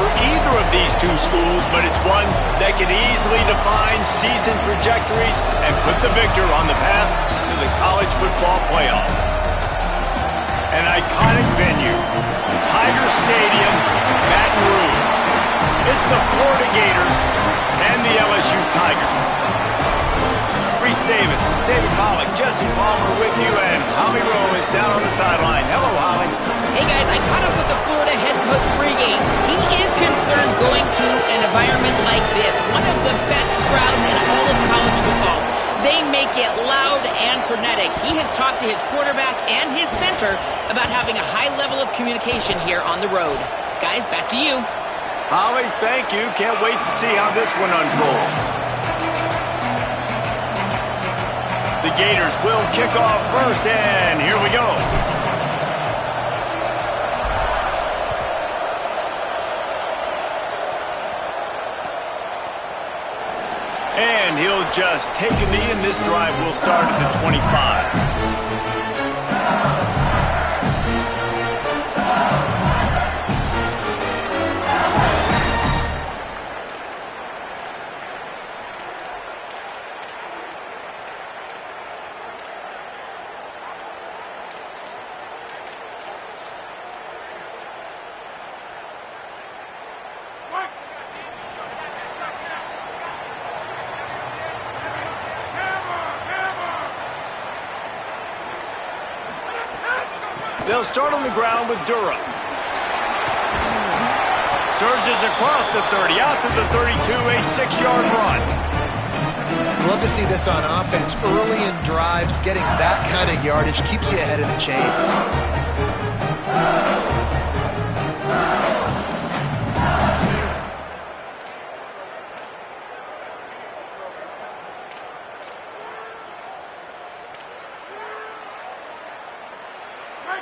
for either of these two schools, but it's one that can easily define season trajectories and put the victor on the path to the college football playoff. An iconic venue, Tiger Stadium, Baton Rouge. It's the Florida Gators and the LSU Tigers. Reese Davis, David Pollock, Jesse Palmer with you, and Holly Rowe is down on the sideline. Hello, Holly. Hey, guys, I caught up with the Florida head coach pregame. He is concerned going to an environment like this, one of the best crowds in all of college football. They make it loud and frenetic. He has talked to his quarterback and his center about having a high level of communication here on the road. Guys, back to you. Holly, thank you. Can't wait to see how this one unfolds. The Gators will kick off first, and here we go. And he'll just take a knee, and this drive will start at the 25. They'll start on the ground with Durham. Surges across the 30, out to the 32, a 6-yard run. Love to see this on offense. Early in drives, getting that kind of yardage keeps you ahead of the chains.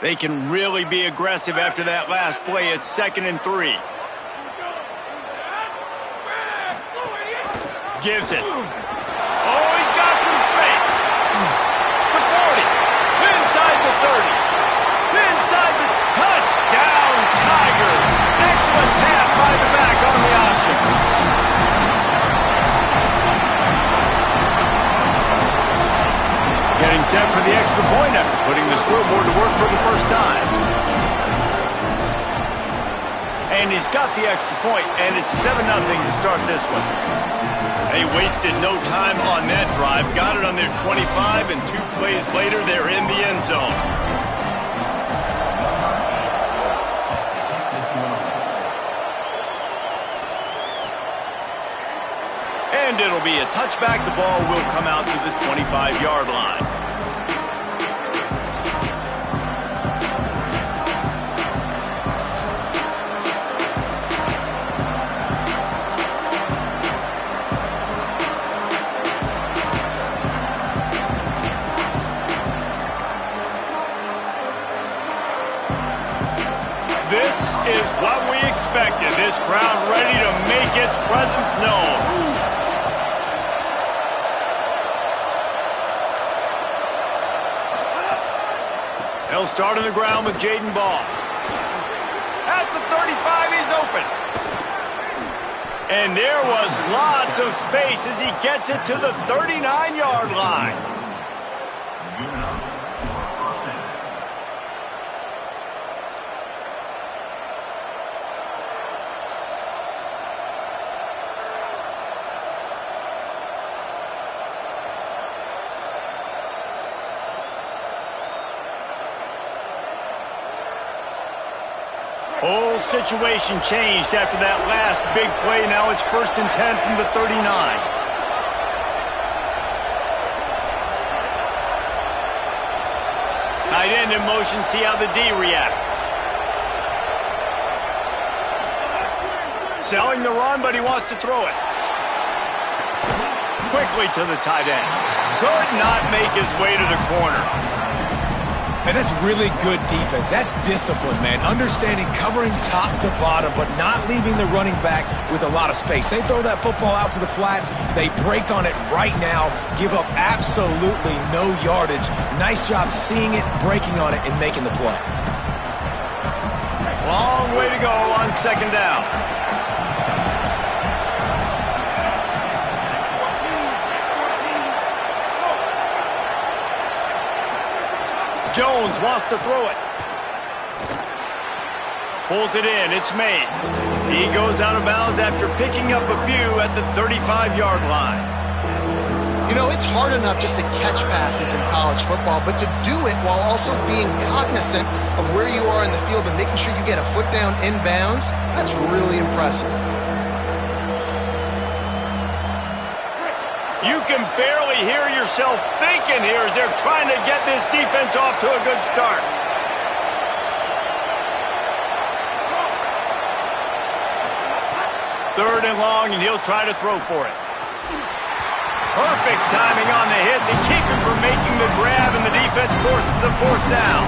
They can really be aggressive after that last play. It's 2nd and 3. Gives it. Oh, he's got some space. The 40. Inside the 30. Inside the touchdown, Tigers. Excellent pass by the back on the option. Getting set for the extra point after putting the scoreboard to work for the first time. And he's got the extra point, and it's 7-0 to start this one. They wasted no time on that drive. Got it on their 25, and 2 plays later, they're in the end zone. And it'll be a touchback. The ball will come out to the 25-yard line. This is what we expected. This crowd ready to make its presence known. They'll start on the ground with Jaden Ball. At the 35, he's open. And there was lots of space as he gets it to the 39-yard line. Whole situation changed after that last big play. Now it's 1st and 10 from the 39. Tight end in motion. See how the D reacts. Selling the run, but he wants to throw it. Quickly to the tight end. Could not make his way to the corner. And that's really good defense. That's discipline, man. Understanding covering top to bottom, but not leaving the running back with a lot of space. They throw that football out to the flats. They break on it right now, give up absolutely no yardage. Nice job seeing it, breaking on it, and making the play. Long way to go on 2nd down. Jones wants to throw it. Pulls it in. It's Mays. He goes out of bounds after picking up a few at the 35-yard line. You know, it's hard enough just to catch passes in college football, but to do it while also being cognizant of where you are in the field and making sure you get a foot down inbounds, that's really impressive. You can barely hear yourself thinking here as they're trying to get this defense off to a good start. Third and long, and he'll try to throw for it. Perfect timing on the hit to keep him from making the grab, and the defense forces a fourth down.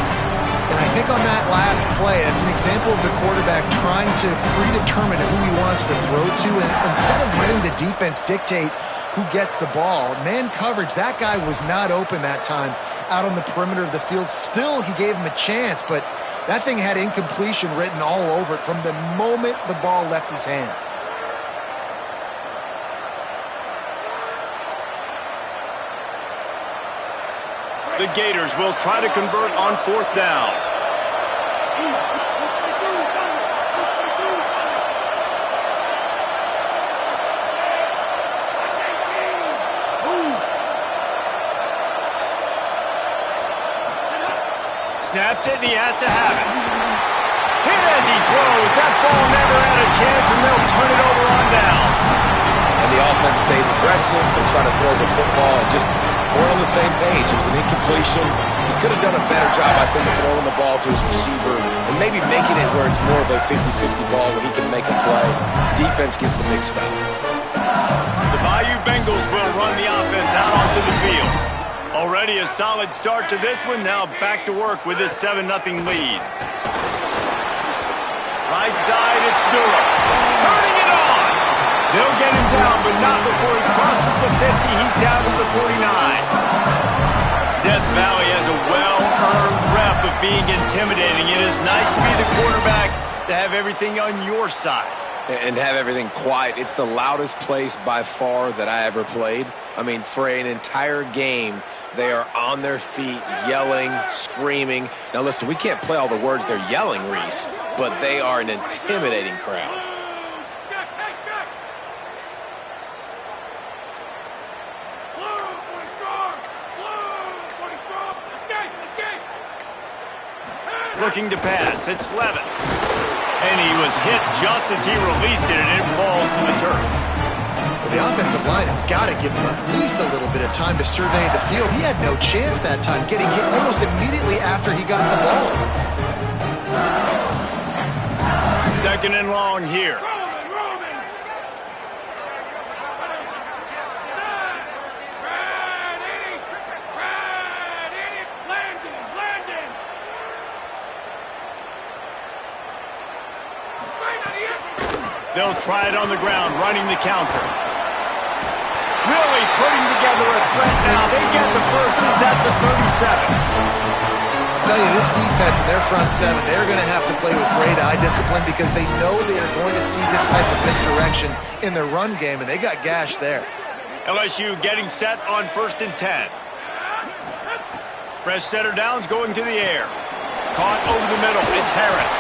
And I think on that last play, it's an example of the quarterback trying to predetermine who he wants to throw to, and instead of letting the defense dictate who gets the ball. Man coverage, that guy was not open that time out on the perimeter of the field. Still, he gave him a chance, but that thing had incompletion written all over it from the moment the ball left his hand. The Gators will try to convert on fourth down. Snaps it, and he has to have it. Hit as he throws. That ball never had a chance, and they'll turn it over on downs. And the offense stays aggressive. They try to throw the football and just we're on the same page. It was an incompletion. He could have done a better job, I think, of throwing the ball to his receiver and maybe making it where it's more of a 50-50 ball where he can make a play. Defense gets the mixed up. The Bayou Bengals will run the offense out onto the field. Already a solid start to this one. Now back to work with this 7-0 lead. Right side, it's Durham. Turning it on. They'll get him down, but not before he crosses the 50. He's down to the 49. Death Valley has a well-earned rep of being intimidating. It is nice to be the quarterback, to have everything on your side. And have everything quiet. It's the loudest place by far that I ever played. I mean, for an entire game, they are on their feet, yelling, screaming. Now, listen, we can't play all the words they're yelling, Reese, but they are an intimidating crowd. Looking to pass. It's Levin. And he was hit just as he released it, and it falls to the turf. Well, the offensive line has got to give him at least a little bit of time to survey the field. He had no chance that time, getting hit almost immediately after he got the ball. Second and long here. They'll try it on the ground, running the counter. Really putting together a threat now. They get the first. It's at the 37. I'll tell you, this defense and their front seven, they're going to have to play with great eye discipline because they know they are going to see this type of misdirection in their run game, and they got gashed there. LSU getting set on 1st and 10. Fresh setter downs going to the air. Caught over the middle. It's Harris.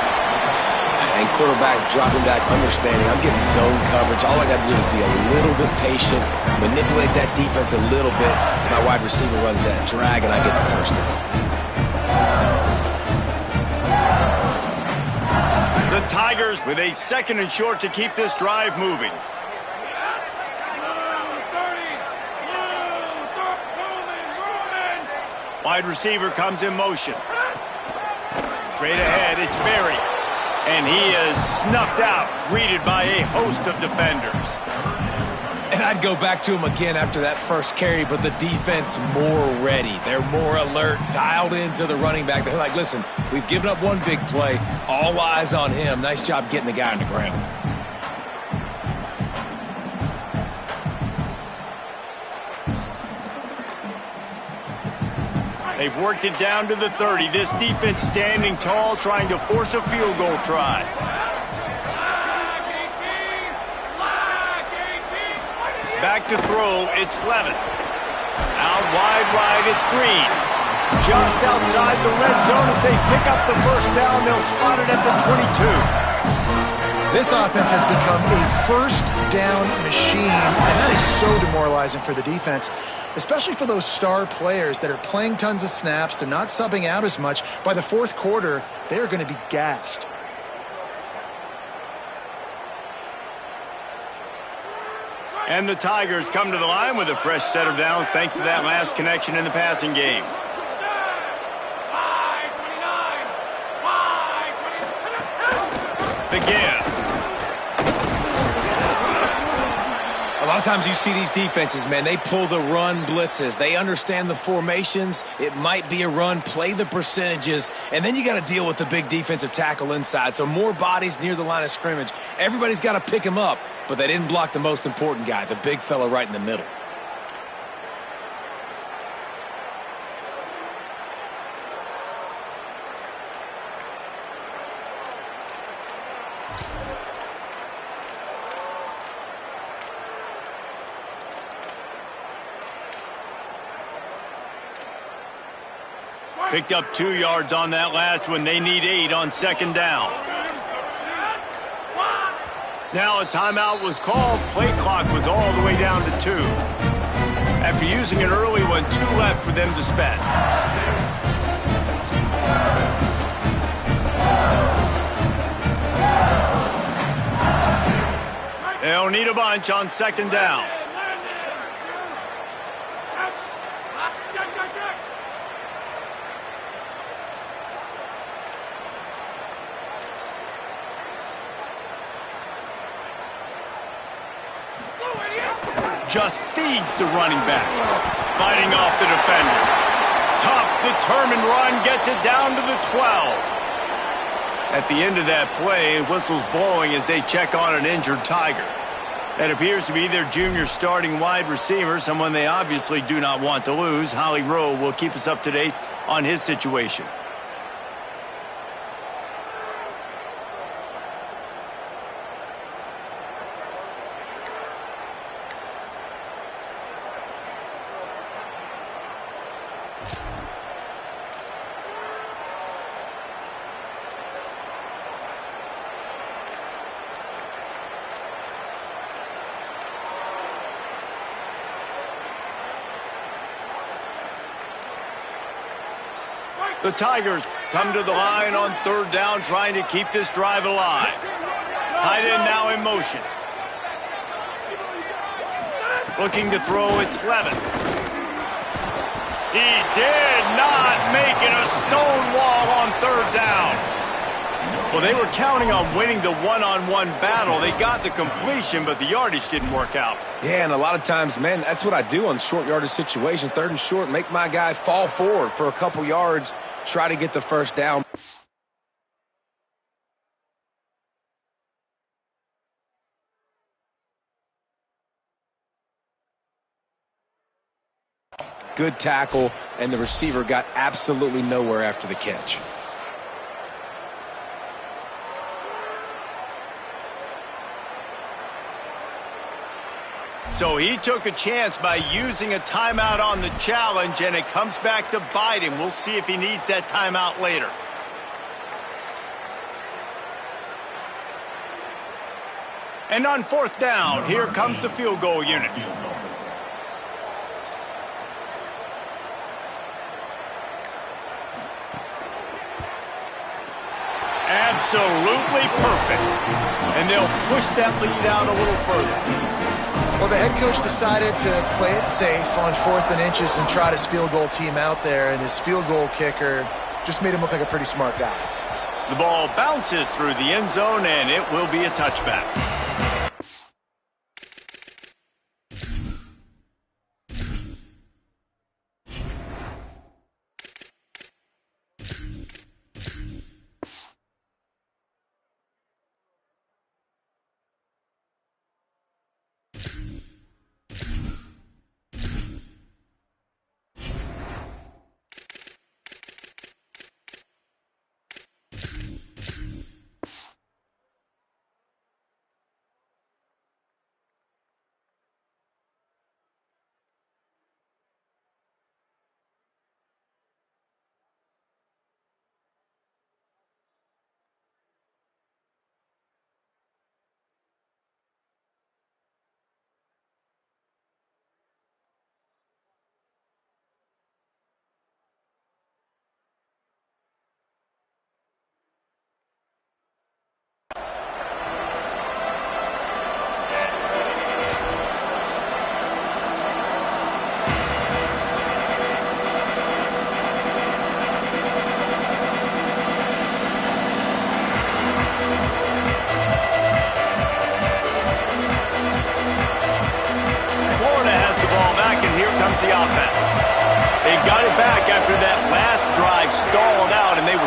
And quarterback dropping back, understanding I'm getting zone coverage. All I got to do is be a little bit patient, manipulate that defense a little bit. My wide receiver runs that drag, and I get the first down. The Tigers with a 2nd and short to keep this drive moving. Wide receiver comes in motion. Straight ahead, it's Berry. And he is snuffed out, greeted by a host of defenders. And I'd go back to him again after that first carry, but the defense more ready. They're more alert, dialed into the running back. They're like, listen, we've given up one big play. All eyes on him. Nice job getting the guy on the ground. They've worked it down to the 30. This defense standing tall, trying to force a field goal try. Back to throw, it's Levin. Out wide right, it's Green. Just outside the red zone as they pick up the first down. They'll spot it at the 22. This offense has become a first down machine, and that is so demoralizing for the defense, especially for those star players that are playing tons of snaps. They're not subbing out as much. By the fourth quarter, they're going to be gassed. And the Tigers come to the line with a fresh set of downs thanks to that last connection in the passing game. The give. A lot of times you see these defenses, man, they pull the run blitzes. They understand the formations. It might be a run, play the percentages, and then you got to deal with the big defensive tackle inside. So more bodies near the line of scrimmage. Everybody's got to pick him up, but they didn't block the most important guy, the big fella right in the middle. Picked up 2 yards on that last one. They need 8 on second down. Now a timeout was called. Play clock was all the way down to 2. After using an early one, 2 left for them to spend. They'll need a bunch on second down. Just feeds the running back. Fighting off the defender. Tough, determined run gets it down to the 12. At the end of that play, whistle's blowing as they check on an injured Tiger. That appears to be their junior starting wide receiver, someone they obviously do not want to lose. Holly Rowe will keep us up to date on his situation. The Tigers come to the line on third down, trying to keep this drive alive. Tight end now in motion. Looking to throw, it's Levin. He did not make it, a stone wall on third down. Well, they were counting on winning the one-on-one battle. They got the completion, but the yardage didn't work out. Yeah, and a lot of times, man, that's what I do on short yardage situation. Third and short, make my guy fall forward for a couple yards, try to get the first down. Good tackle, and the receiver got absolutely nowhere after the catch. So he took a chance by using a timeout on the challenge, and it comes back to bite him. We'll see if he needs that timeout later. And on fourth down, here comes the field goal unit. Absolutely perfect. And they'll push that lead out a little further. Well, the head coach decided to play it safe on 4th and inches and trot his field goal team out there, and his field goal kicker just made him look like a pretty smart guy. The ball bounces through the end zone, and it will be a touchback.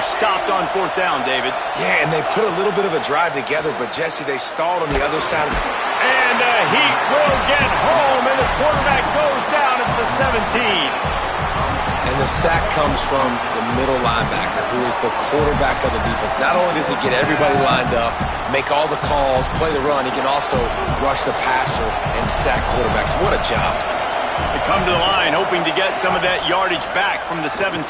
stopped on fourth down, David. Yeah, and they put a little bit of a drive together, but Jesse, they stalled on the other side. And the Heat will get home, and the quarterback goes down at the 17. And the sack comes from the middle linebacker, who is the quarterback of the defense. Not only does he get everybody lined up, make all the calls, play the run, he can also rush the passer and sack quarterbacks. What a job. They come to the line hoping to get some of that yardage back from the 17.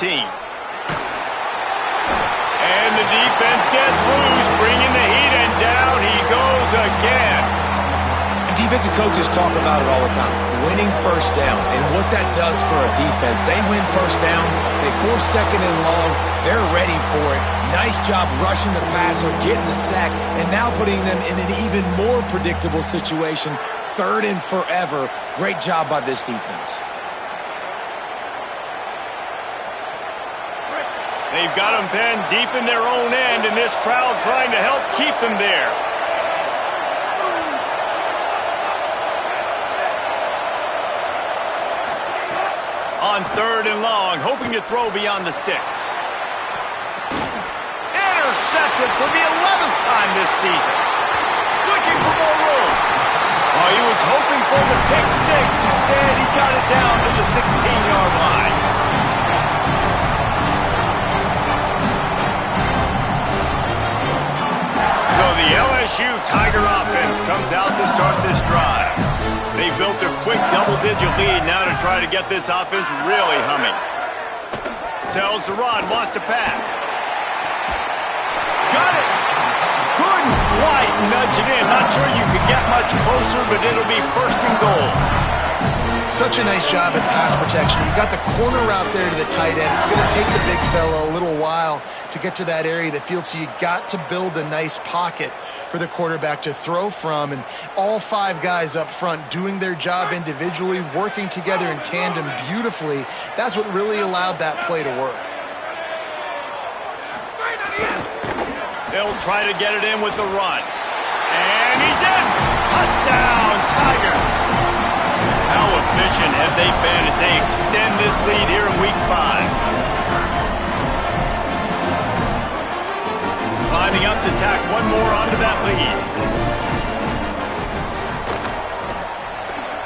And the defense gets loose, bringing the Heat, and down he goes again. Defensive coaches talk about it all the time, winning first down. And what that does for a defense, they win first down, they force second and long, they're ready for it. Nice job rushing the passer, getting the sack, and now putting them in an even more predictable situation, third and forever. Great job by this defense. They've got them pinned deep in their own end, and this crowd trying to help keep them there. On third and long, hoping to throw beyond the sticks. Intercepted for the 11th time this season. Looking for more room. Oh, he was hoping for the pick six. Instead, he got it down to the 16-yard line. So the LSU Tiger offense comes out to start this drive. They built a quick double-digit lead now to try to get this offense really humming. Tells the run, wants to pass. Got it! Couldn't quite nudge it in. Not sure you could get much closer, but it'll be first and goal. Such a nice job at pass protection. You've got the corner route there to the tight end. It's going to take the big fella a little while to get to that area of the field, so you got to build a nice pocket for the quarterback to throw from. And all five guys up front doing their job individually, working together in tandem beautifully. That's what really allowed that play to work. They'll try to get it in with the run. And he's in! Touchdown, Tigers! How efficient have they been as they extend this lead here in Week 5? Climbing up to tack one more onto that lead.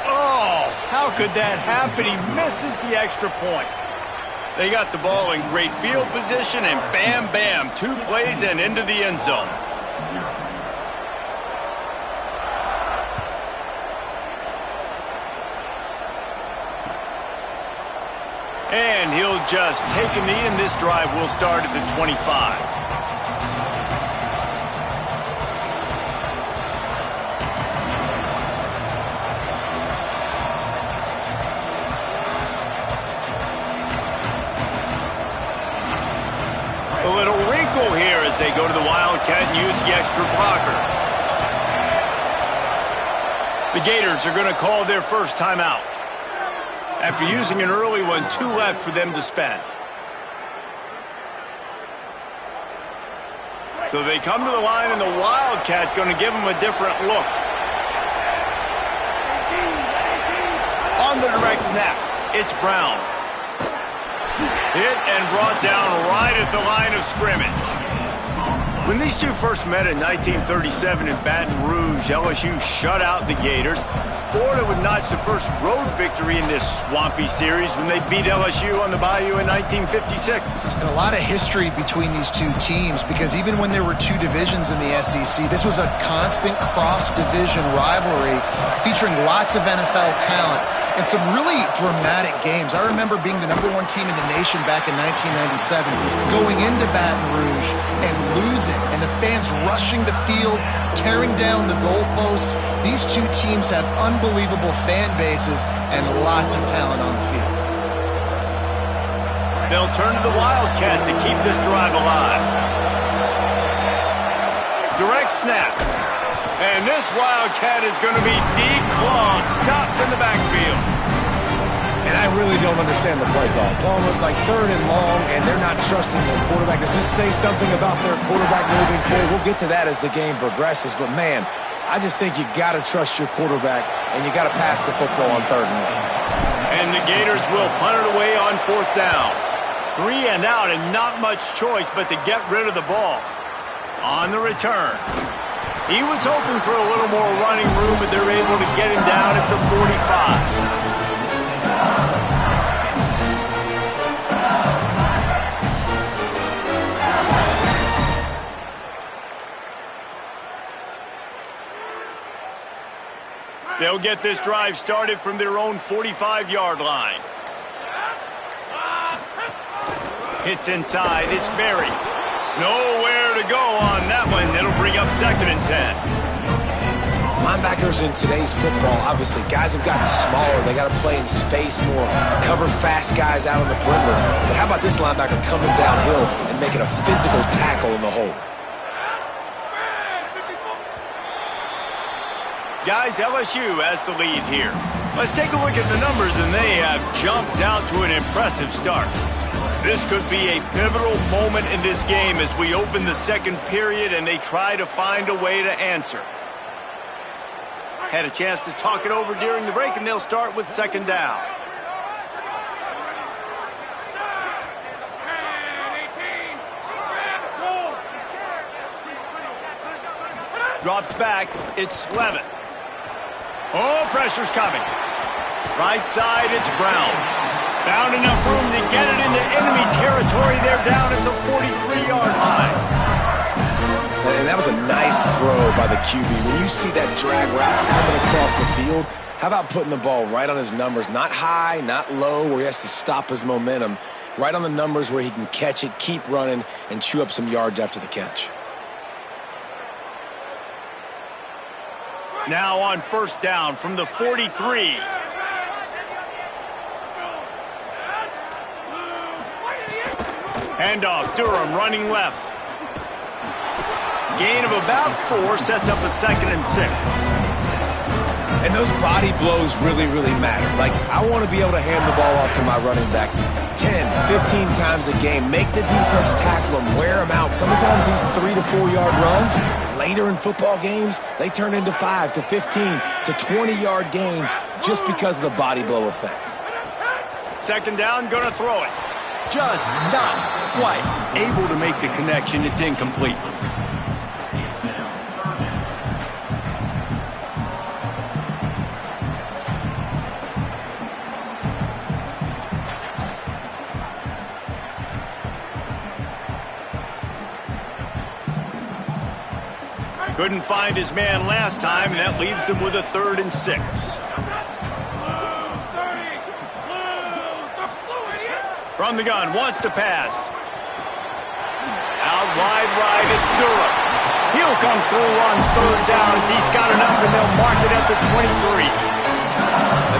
Oh, how could that happen? He misses the extra point. They got the ball in great field position, and bam, bam, 2 plays and into the end zone. And he'll just take a knee, and this drive will start at the 25. A little wrinkle here as they go to the Wildcat and use the extra blocker. The Gators are going to call their first timeout. After using an early one, 2 left for them to spend. So they come to the line, and the Wildcat going to give them a different look. On the direct snap, it's Brown. Hit and brought down right at the line of scrimmage. When these two first met in 1937 in Baton Rouge, LSU shut out the Gators. Florida would notch the first road victory in this swampy series when they beat LSU on the Bayou in 1956. And a lot of history between these two teams, because even when there were 2 divisions in the SEC, this was a constant cross-division rivalry featuring lots of NFL talent and some really dramatic games. I remember being the #1 team in the nation back in 1997, going into Baton Rouge and losing, and the fans rushing the field, tearing down the goalposts. These two teams have unbelievable fan bases and lots of talent on the field. They'll turn to the Wildcat to keep this drive alive. Direct snap. And this Wildcat is going to be declawed, stopped in the backfield. And I really don't understand the play call. Ball looked like third and long, and they're not trusting their quarterback. Does this say something about their quarterback moving forward? We'll get to that as the game progresses. But, man, I just think you got to trust your quarterback, and you got to pass the football on third and long. And the Gators will punt it away on 4th down. 3 and out and not much choice but to get rid of the ball. On the return. He was hoping for a little more running room, but they're able to get him down at the 45. They'll get this drive started from their own 45-yard line. Hits inside. It's Berry. Nowhere to go on that one. It'll bring up 2nd and 10. Linebackers in today's football, obviously, guys have gotten smaller. They got to play in space more, cover fast guys out on the perimeter. But how about this linebacker coming downhill and making a physical tackle in the hole? Guys, LSU has the lead here. Let's take a look at the numbers, and they have jumped out to an impressive start. This could be a pivotal moment in this game as we open the second period and they try to find a way to answer. Had a chance to talk it over during the break, and they'll start with 2nd down. Drops back. It's Levitt. Oh, pressure's coming. Right side, it's Brown. Found enough room to get it into enemy territory. They're down at the 43-yard line. And that was a nice throw by the QB. When you see that drag route coming across the field, how about putting the ball right on his numbers? Not high, not low, where he has to stop his momentum. Right on the numbers where he can catch it, keep running, and chew up some yards after the catch. Now on 1st down from the 43. Handoff, Durham running left. Gain of about 4 sets up a 2nd and 6. And those body blows really, really matter. Like, I want to be able to hand the ball off to my running back 10, 15 times a game. Make the defense tackle him, wear him out. Sometimes these 3 to 4 yard runs, later in football games, they turn into 5 to 15 to 20-yard gains just because of the body blow effect. 2nd down, gonna throw it. Just not quite able to make the connection. It's incomplete. Couldn't find his man last time, and that leaves him with a 3rd and 6. From the gun, wants to pass. Out wide right, it's Durham. He'll come through on 3rd downs. He's got enough, and they'll mark it at the 23.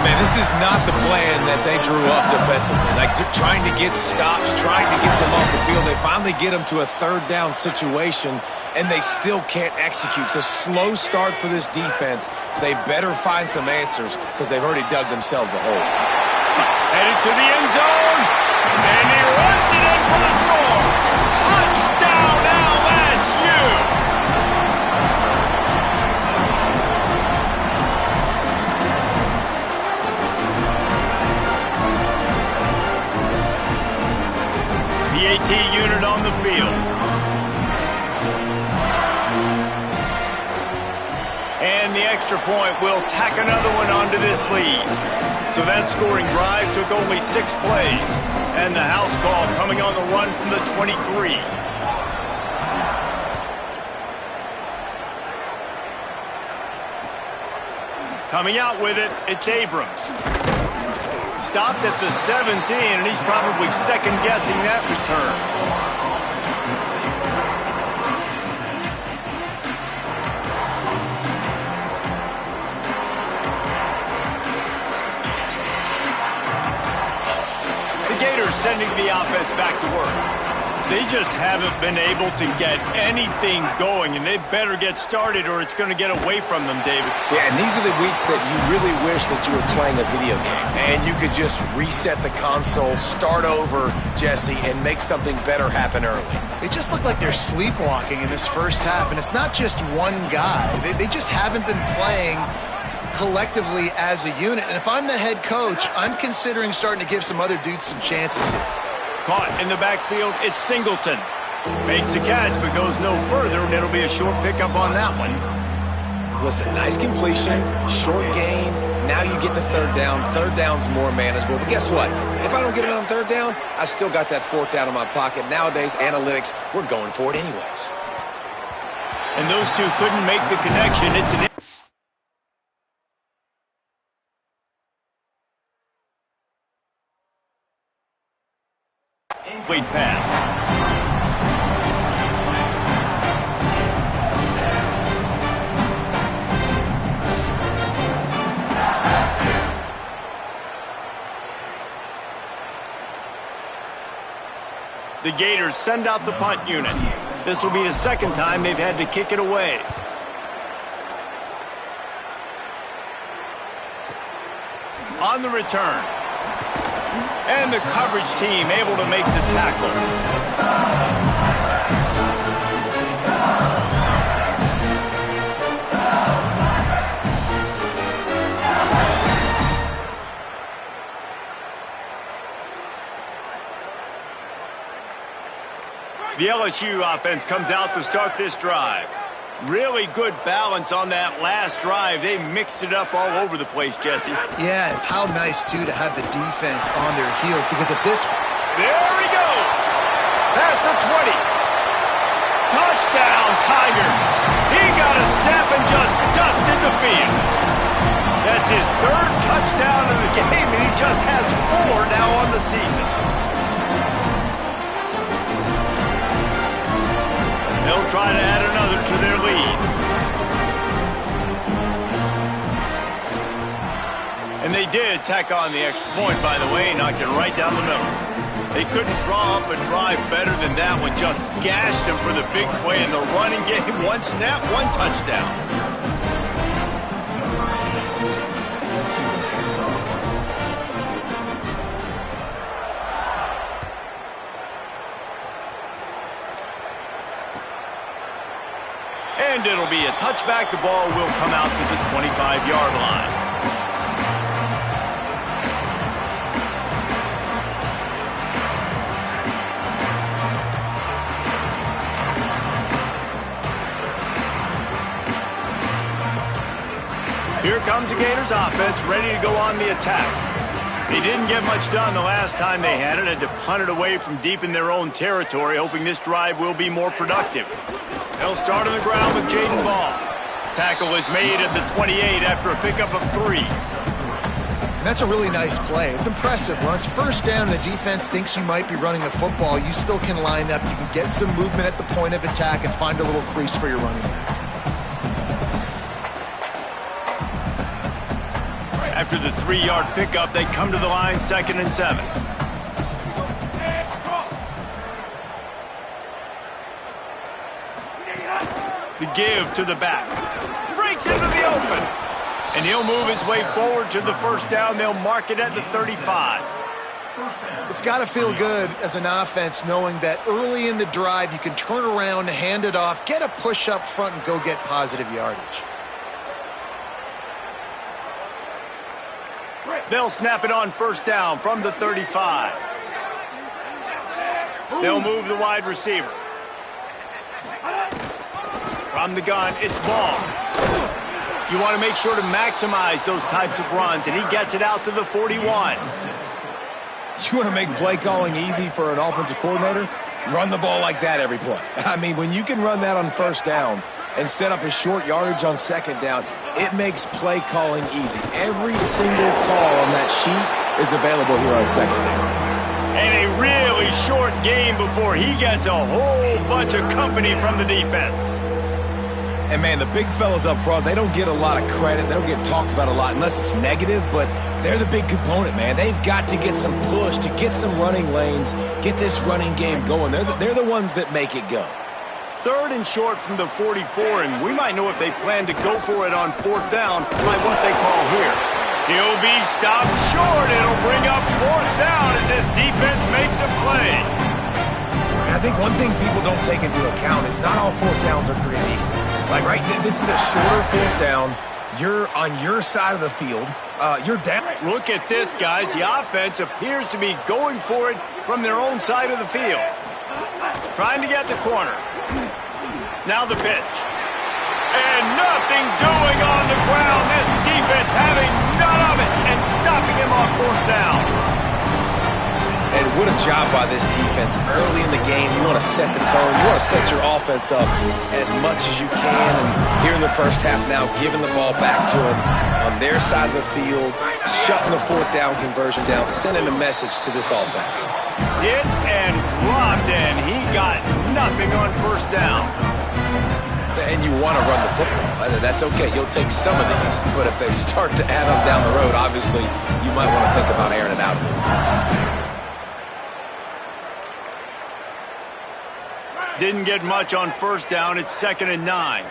And man, this is not the plan that they drew up defensively. Like, trying to get stops, trying to get them off the field. They finally get them to a 3rd down situation, and they still can't execute. So slow start for this defense. They better find some answers because they've already dug themselves a hole. Headed to the end zone, and he runs it in for the score. Touchdown, LSU! The AT unit on the field. And the extra point will tack another one onto this lead. So that scoring drive took only 6 plays. And the house call coming on the run from the 23. Coming out with it, it's Abrams. Stopped at the 17, and he's probably second-guessing that return. Sending the offense back to work. They just haven't been able to get anything going, and they better get started or it's going to get away from them, David. Yeah, and these are the weeks that you really wish that you were playing a video game and you could just reset the console, start over, Jesse, and make something better happen early. They just look like they're sleepwalking in this first half, and it's not just one guy. They just haven't been playing collectively as a unit. And if I'm the head coach, I'm considering starting to give some other dudes some chances here. Caught in the backfield, it's Singleton. Makes the catch, but goes no further, and it'll be a short pickup on that one. Listen, nice completion, short gain. Now you get to third down. Third down's more manageable. But guess what? If I don't get it on third down, I still got that fourth down in my pocket. Nowadays, analytics, we're going for it anyways. And those two couldn't make the connection. It's an incomplete pass. The Gators send out the punt unit. This will be the second time they've had to kick it away. On the return. And the coverage team able to make the tackle. The LSU offense comes out to start this drive. Really good balance on that last drive. They mixed it up all over the place, Jesse. Yeah, how nice, too, to have the defense on their heels, because at this... There he goes! Past the 20. Touchdown, Tigers! He got a step and just dusted the field. That's his third touchdown of the game, and he just has 4 now on the season. They'll try to add another to their lead. And they did tack on the extra point, by the way, knocked it right down the middle. They couldn't draw up a drive better than that one, just gashed them for the big play in the running game. 1 snap, 1 touchdown. And it'll be a touchback. The ball will come out to the 25-yard line. Here comes the Gators offense, ready to go on the attack. They didn't get much done the last time they had it, had to punt it away from deep in their own territory, hoping this drive will be more productive. They'll start on the ground with Jaden Ball. Tackle is made at the 28 after a pickup of 3. And that's a really nice play. It's impressive. When it's first down and the defense thinks you might be running the football, you still can line up. You can get some movement at the point of attack and find a little crease for your running back. After the 3-yard pickup, they come to the line, 2nd and 7. The give to the back. Breaks into the open. And he'll move his way forward to the first down. They'll mark it at the 35. It's got to feel good as an offense knowing that early in the drive you can turn around, hand it off, get a push up front, and go get positive yardage. They'll snap it on first down from the 35. They'll move the wide receiver. From the gun, it's Ball. You want to make sure to maximize those types of runs, and he gets it out to the 41. You want to make play calling easy for an offensive coordinator? Run the ball like that every play. I mean, when you can run that on first down and set up a short yardage on second down, it makes play calling easy. Every single call on that sheet is available here on second down. And a really short game before he gets a whole bunch of company from the defense. And, man, the big fellas up front, they don't get a lot of credit. They don't get talked about a lot unless it's negative, but they're the big component, man. They've got to get some push, to get some running lanes, get this running game going. They're the ones that make it go. 3rd and short from the 44, and we might know if they plan to go for it on 4th down by what they call here. He'll be stopped short. It'll bring up 4th down as this defense makes a play. And I think one thing people don't take into account is not all 4th downs are created equal. Like, right, this is a shorter 4th down. You're on your side of the field. You're down. Look at this, guys. The offense appears to be going for it from their own side of the field. Trying to get the corner. Now the pitch. And nothing doing on the ground. This defense having none of it and stopping him on fourth down. And what a job by this defense. Early in the game, you want to set the tone. You want to set your offense up as much as you can. And here in the first half now, giving the ball back to them on their side of the field, shutting the fourth down conversion down, sending a message to this offense. Hit and dropped, and he got nothing on first down. And you want to run the football. That's okay. You'll take some of these. But if they start to add up down the road, obviously, you might want to think about airing it out a little bit. Didn't get much on first down. It's 2nd and 9.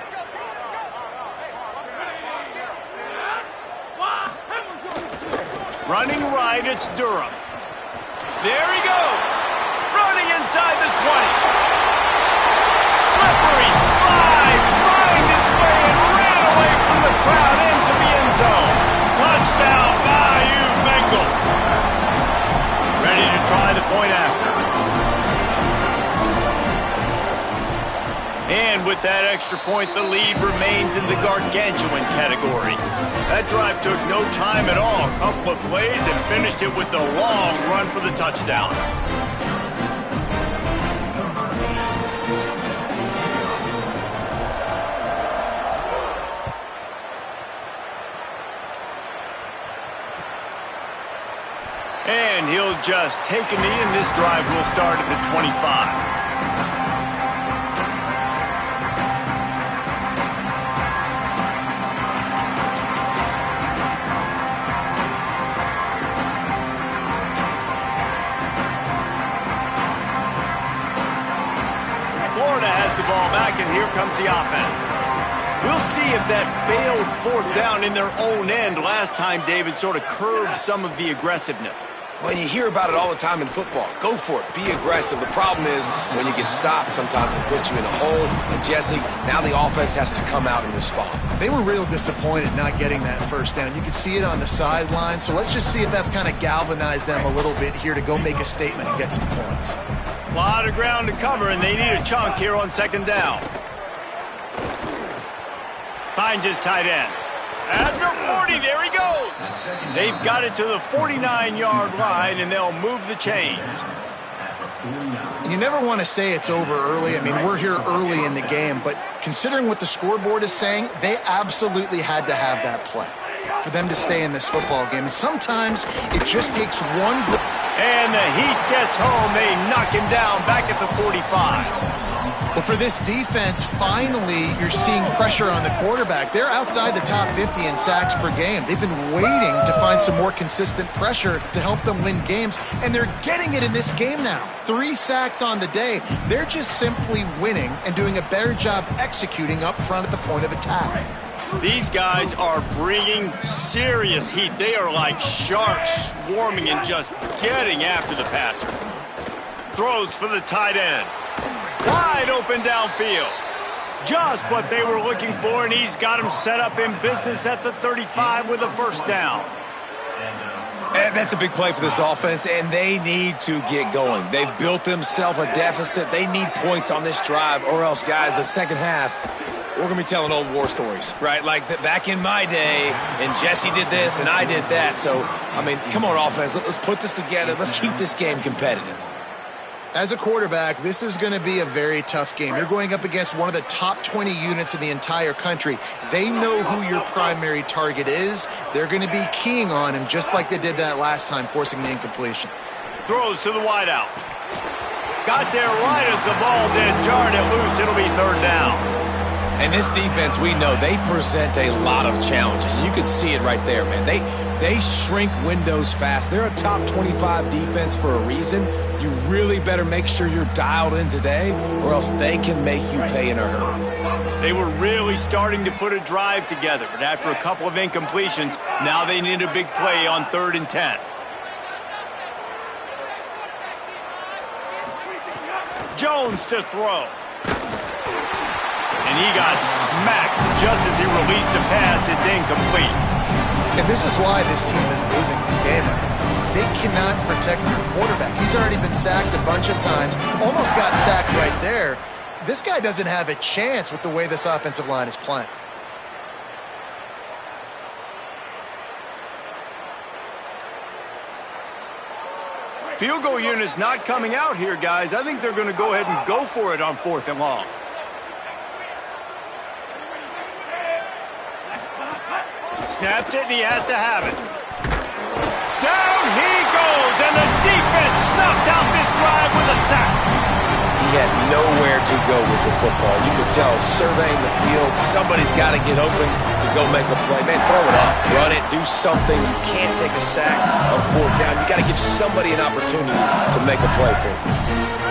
Running right, it's Durham. There he goes. Running inside the 20. Slippery slide. Finds his way and ran away from the crowd into the end zone. Touchdown, Bayou Bengals. Ready to try the point after. And with that extra point, the lead remains in the gargantuan category. That drive took no time at all. A couple of plays and finished it with a long run for the touchdown. And he'll just take a knee, and this drive will start at the 25. Florida has the ball back, and here comes the offense. We'll see if that failed fourth down in their own end last time, David, sort of curbed some of the aggressiveness. Well, you hear about it all the time in football. Go for it. Be aggressive. The problem is when you get stopped, sometimes it puts you in a hole. And, Jesse, now the offense has to come out and respond. They were real disappointed not getting that first down. You could see it on the sideline. So let's just see if that's kind of galvanized them a little bit here to go make a statement and get some points. A lot of ground to cover, and they need a chunk here on 2nd down. Finds his tight end. At the 40, there he goes. They've got it to the 49-yard line, and they'll move the chains. You never want to say it's over early. I mean, we're here early in the game, but considering what the scoreboard is saying, they absolutely had to have that play for them to stay in this football game. And sometimes it just takes one. And the Heat gets home. They knock him down back at the 45. Well, for this defense, finally, you're seeing pressure on the quarterback. They're outside the top 50 in sacks per game. They've been waiting to find some more consistent pressure to help them win games, and they're getting it in this game now. 3 sacks on the day. They're just simply winning and doing a better job executing up front at the point of attack. These guys are bringing serious heat. They are like sharks swarming and just getting after the passer. Throws for the tight end. Wide open downfield. Just what they were looking for, and he's got them set up in business at the 35 with a first down. And that's a big play for this offense, and they need to get going. They've built themselves a deficit. They need points on this drive, or else, guys, the second half, we're going to be telling old war stories, right? Like back in my day, and Jesse did this, and I did that. So, I mean, come on, offense. Let's put this together. Let's keep this game competitive. As a quarterback, this is going to be a very tough game. You're going up against one of the top 20 units in the entire country. They know who your primary target is. They're going to be keying on him just like they did that last time, forcing the incompletion. Throws to the wideout. Got there right as the ball did. Jarred it loose. It'll be 3rd down. And this defense, we know, they present a lot of challenges. And you can see it right there, man. They shrink windows fast. They're a top 25 defense for a reason. You really better make sure you're dialed in today, or else they can make you pay in a hurry. They were really starting to put a drive together, but after a couple of incompletions, now they need a big play on 3rd and 10. Jones to throw. And he got smacked just as he released the pass. It's incomplete. And this is why this team is losing this game right now. They cannot protect their quarterback. He's already been sacked a bunch of times, almost got sacked right there. This guy doesn't have a chance with the way this offensive line is playing. Field goal unit's not coming out here, guys. I think they're going to go ahead and go for it on 4th and long. Snapped it, and he has to have it. Down he goes, and the defense snuffs out this drive with a sack. He had nowhere to go with the football. You could tell, surveying the field, somebody's got to get open to go make a play. Man, throw it up, run it, do something. You can't take a sack on 4th down. You got to give somebody an opportunity to make a play for you.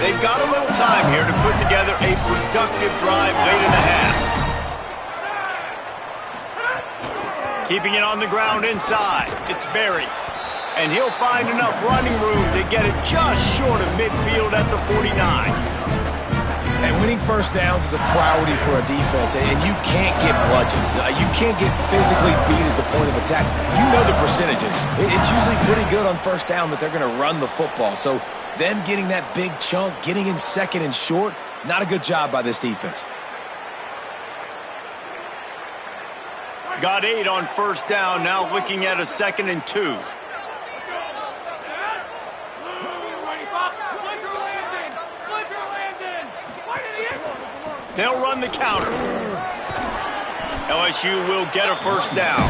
They've got a little time here to put together a productive drive late in the half. Keeping it on the ground inside. It's Berry. And he'll find enough running room to get it just short of midfield at the 49. And winning first downs is a priority for a defense, and you can't get bludgeoned. You can't get physically beat at the point of attack. You know the percentages. It's usually pretty good on first down that they're going to run the football. So them getting that big chunk, getting in 2nd and short, not a good job by this defense. Got 8 on 1st down, now looking at a 2nd and 2. They'll run the counter. LSU will get a 1st down.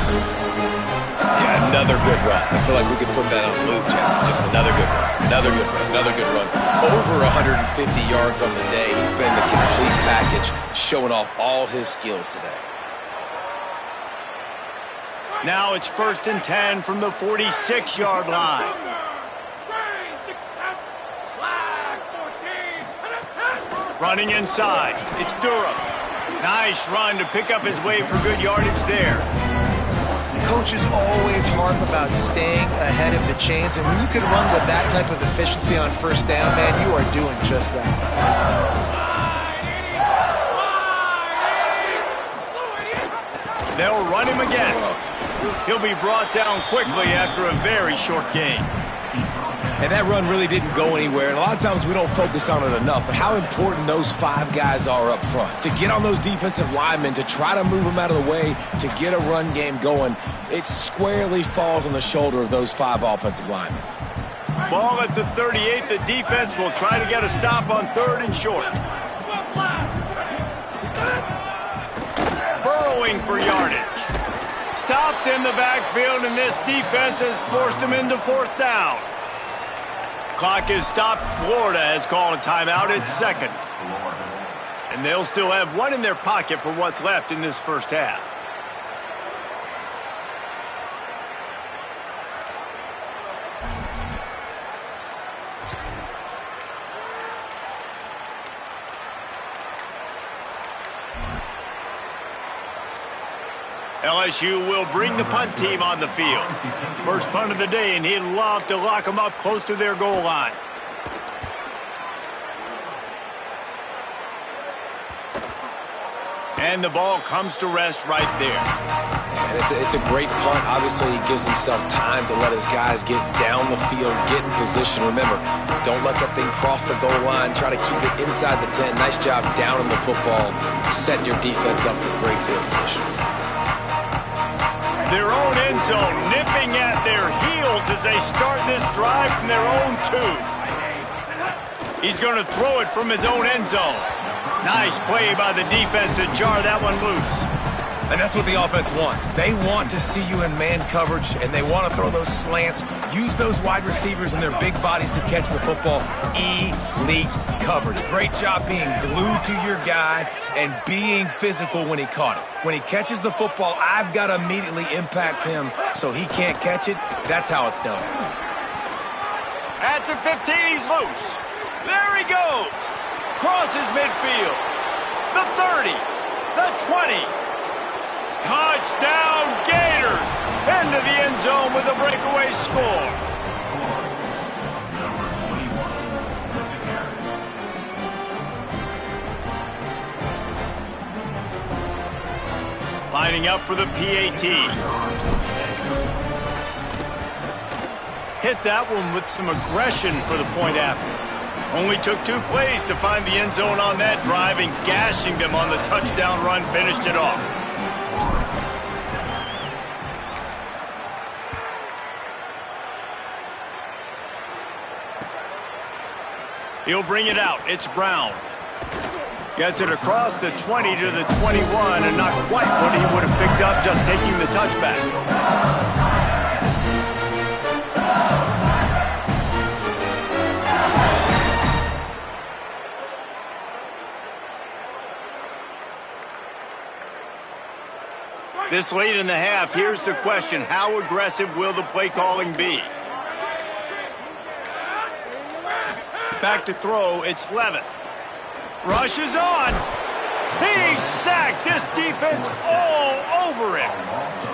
Yeah, another good run. I feel like we could put that on loop, Jesse. Just another good run. Another good run. Another good run. Over 150 yards on the day. He's been the complete package, showing off all his skills today. Now it's 1st and 10 from the 46-yard line. Running inside. It's Durham. Nice run to pick up his way for good yardage there. Coaches always harp about staying ahead of the chains, and when you can run with that type of efficiency on 1st down, man, you are doing just that. They'll run him again. He'll be brought down quickly after a very short gain. And that run really didn't go anywhere, and a lot of times we don't focus on it enough, but how important those 5 guys are up front. To get on those defensive linemen, to try to move them out of the way, to get a run game going, it squarely falls on the shoulder of those 5 offensive linemen. Ball at the 38. The defense will try to get a stop on 3rd and short. Burrowing for yardage. Stopped in the backfield, and this defense has forced him into 4th down. Clock is stopped. Florida has called a timeout at 2nd. And they'll still have 1 in their pocket for what's left in this 1st half. LSU will bring the punt team on the field. First punt of the day, and he'd love to lock them up close to their goal line. And the ball comes to rest right there. And it's a great punt. Obviously, he gives himself time to let his guys get down the field, get in position. Remember, don't let that thing cross the goal line. Try to keep it inside the 10. Nice job down in the football, setting your defense up for great field position. Their own end zone nipping at their heels as they start this drive from their own 2. He's going to throw it from his own end zone. Nice play by the defense to jar that one loose. And that's what the offense wants. They want to see you in man coverage, and they want to throw those slants, use those wide receivers and their big bodies to catch the football. Elite coverage. Great job being glued to your guy and being physical when he caught it. When he catches the football, I've got to immediately impact him so he can't catch it. That's how it's done. At the 15, he's loose. There he goes. Crosses midfield. The 30. The 20. Touchdown, Gators! Into the end zone with a breakaway score. Lining up for the PAT. Hit that one with some aggression for the point after. Only took 2 plays to find the end zone on that drive, and gashing them on the touchdown run finished it off. He'll bring it out. It's Brown. Gets it across the 20 to the 21, and not quite what he would have picked up just taking the touchback. This late in the half, here's the question. How aggressive will the play calling be? Back to throw, it's Levitt. Rushes on. He's sacked. This defense all over him.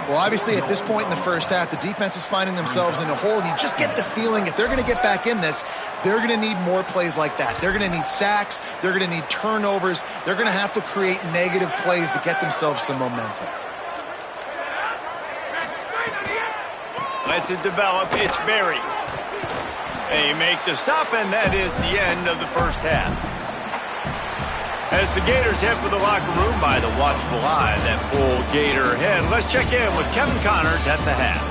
Well, obviously, at this point in the first half, the defense is finding themselves in a hole. You just get the feeling if they're going to get back in this, they're going to need more plays like that. They're going to need sacks. They're going to need turnovers. They're going to have to create negative plays to get themselves some momentum. Lets it develop. It's Berry. They make the stop, and that is the end of the first half. As the Gators head for the locker room by the watchful eye, that full Gator head. Let's check in with Kevin Connors at the half.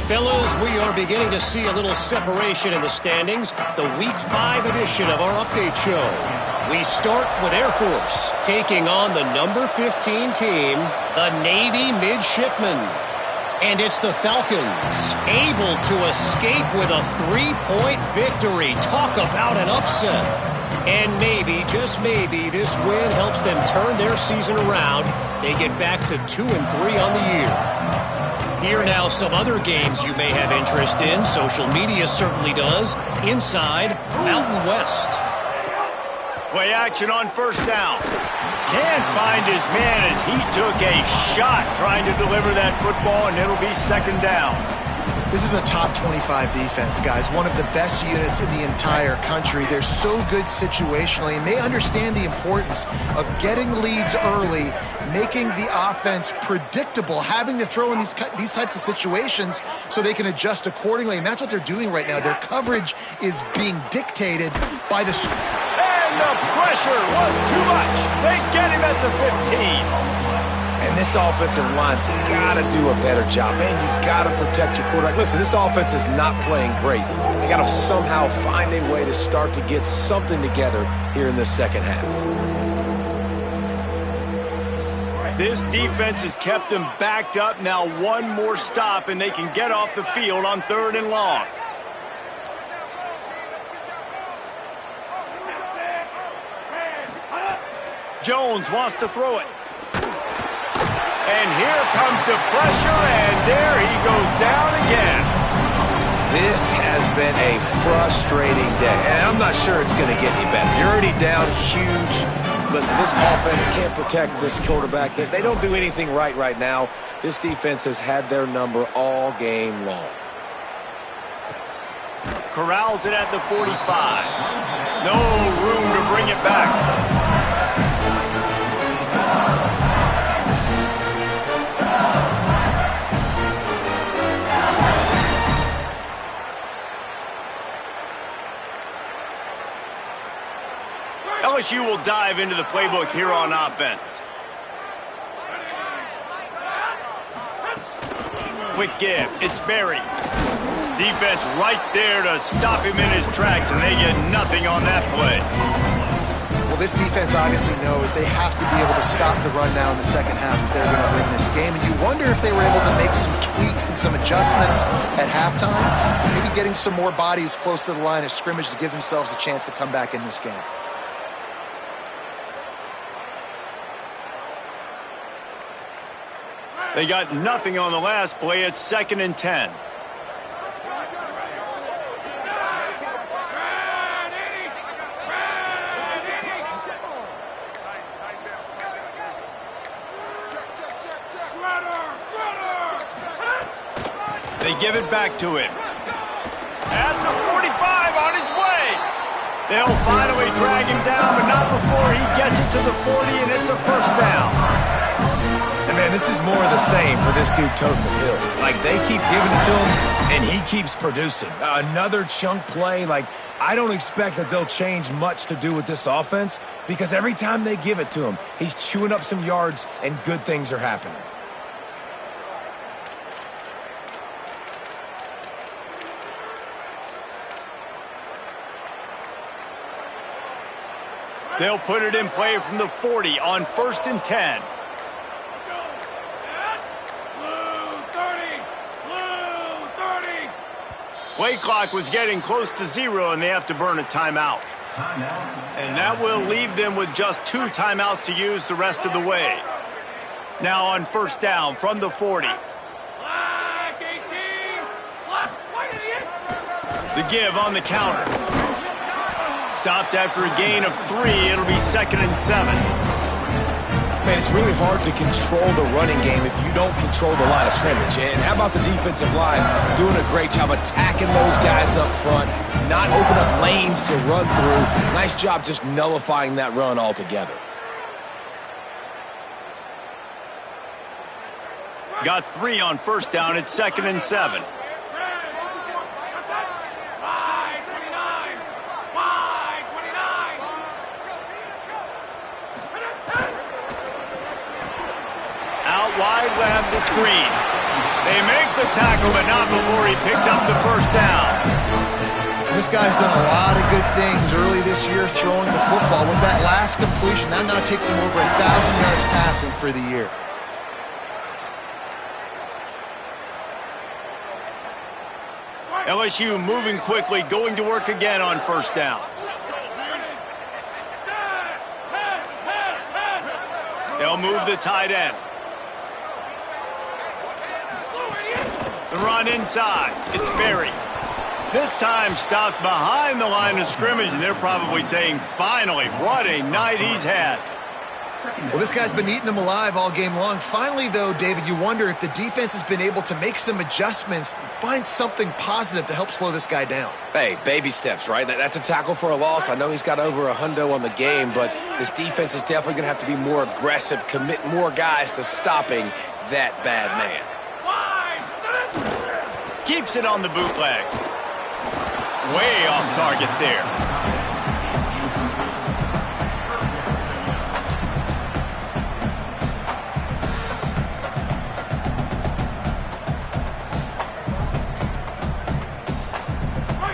Fellas, we are beginning to see a little separation in the standings. The Week 5 edition of our update show. We start with Air Force, taking on the number 15 team, the Navy Midshipmen. And it's the Falcons, able to escape with a 3-point victory. Talk about an upset. And maybe, just maybe, this win helps them turn their season around. They get back to 2-3 on the year. Here now some other games you may have interest in. Social media certainly does. Inside Mountain West. Play action on first down. Can't find his man as he took a shot trying to deliver that football, and it'll be second down. This is a top 25 defense, guys. One of the best units in the entire country. They're so good situationally, and they understand the importance of getting leads early, making the offense predictable, having to throw in these types of situations so they can adjust accordingly, and that's what they're doing right now. Their coverage is being dictated by the... And the pressure was too much. They get him at the 15. And this offensive line's got to do a better job. Man, you got to protect your quarterback. Listen, this offense is not playing great. They got to somehow find a way to start to get something together here in the second half. This defense has kept them backed up. Now one more stop, and they can get off the field on 3rd and long. Jones wants to throw it. And here comes the pressure, and there he goes down again. This has been a frustrating day, and I'm not sure it's going to get any better. You're already down huge. Listen, this offense can't protect this quarterback. They don't do anything right now. This defense has had their number all game long. Corrals it at the 45. No room to bring it back. LSU will dive into the playbook here on offense. Quick give. It's Berry. Defense right there to stop him in his tracks, and they get nothing on that play. Well, this defense obviously knows they have to be able to stop the run now in the second half if they're going to win this game. And you wonder if they were able to make some tweaks and some adjustments at halftime, maybe getting some more bodies close to the line of scrimmage to give themselves a chance to come back in this game. They got nothing on the last play. It's 2nd and 10. They give it back to him. At the 45 on his way. They'll finally drag him down, but not before he gets it to the 40, and it's a first down. And man, this is more of the same for this dude toting the hill. Like, they keep giving it to him, and he keeps producing. Another chunk play. Like, I don't expect that they'll change much to do with this offense because every time they give it to him, he's chewing up some yards, and good things are happening. They'll put it in play from the 40 on 1st and 10. Play clock was getting close to 0, and they have to burn a timeout. And that will leave them with just 2 timeouts to use the rest of the way. Now on 1st down from the 40. The give on the counter. Stopped after a gain of 3. It'll be 2nd and 7. Man, it's really hard to control the running game if you don't control the line of scrimmage. And how about the defensive line doing a great job attacking those guys up front, not open up lanes to run through. Nice job just nullifying that run altogether. Got 3 on 1st down. It's 2nd and 7. Wide left, it's Green. They make the tackle, but not before he picks up the 1st down. This guy's done a lot of good things early this year throwing the football. With that last completion, that now takes him over 1,000 yards passing for the year. LSU moving quickly, going to work again on 1st down. They'll move the tight end. The run inside. It's Berry. This time stopped behind the line of scrimmage, and they're probably saying, finally, what a night he's had. Well, this guy's been eating them alive all game long. Finally, though, David, you wonder if the defense has been able to make some adjustments and find something positive to help slow this guy down. Hey, baby steps, right? That's a tackle for a loss. I know he's got over a hundo on the game, but this defense is definitely going to have to be more aggressive, commit more guys to stopping that bad man. Keeps it on the bootleg. Way off target there.